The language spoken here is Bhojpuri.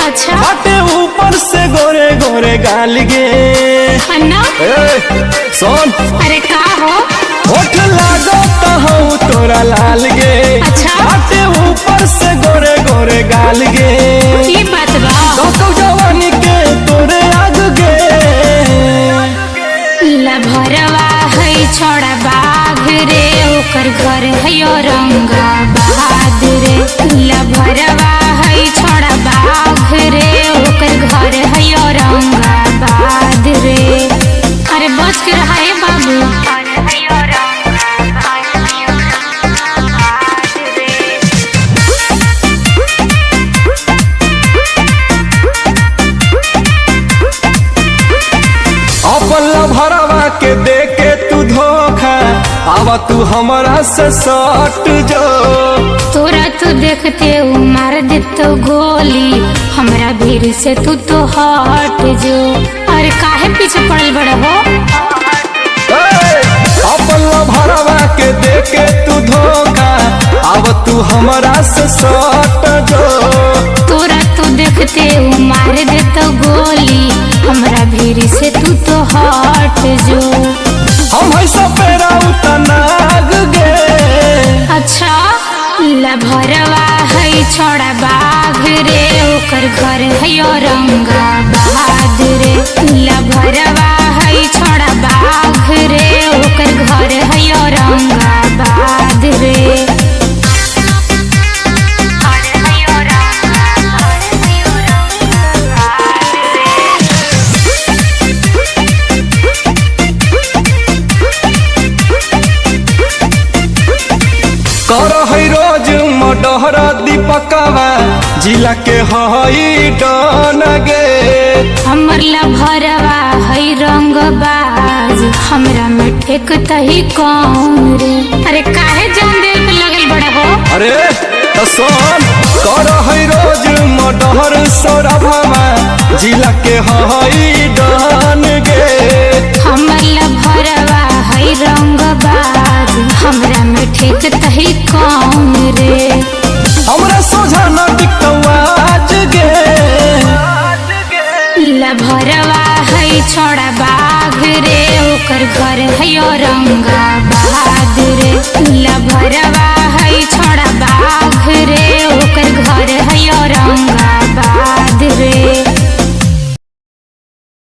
अच्छा बाटे ऊपर से गोरे गोरे गाल गे अन्ना सोन अरे का हो होठ लागता हूँ तोरा लाल गे अच्छा बाटे ऊपर से गोरे गोरे गाल गे ये बात बा तो जवानी के तोरे आग गे लभरवा है छोड़ा बाघ रे ओकर घर है औरंगाबाद रे लभरवा है छोड़ा बाघ रे ओकर घर है औरंगाबाद रे अरे बच के रहा है बाबू अपन लभरवा के देके तू धोखा आवा तू हमारा से सट जो तोरा तो देखते उ मार देतो गोली हमरा भीड़ से तू तो हट जो अरे काहे पीछे पड़ल बड़ा हो अपन लभरवा के देके तू धोखा आवा तू हमारा से सट जो तोरा तो देखते उ मार देतो गोली हमरा भीड़ से तू तो हट जो हम है सपेरा उतनाग गे अच्छा लभरवा है छोड़ा बाघ रे ओकर घर है औरंगाबाद रे लभरवा है छोड़ा बाघ रे ओकर घर है औरंगाबाद रे कर है रोज मडहर दीपकवा जिला के हई डन गे हमर लभरवा है रंगबाज हमरा में ठेक तही कौन रे अरे काहे जान दे के लगल बड़ा हो अरे तो सोन कर है रोज मडहर सौरभवा जिला के हई डन गे हमर लभरवा है रंगबाज हमरा में ठेक तही कौन रे हमरा सोझा न टिकवाज गे लभरवा है छोड़ा बाघ रे ओकर घर है औरंगाबाद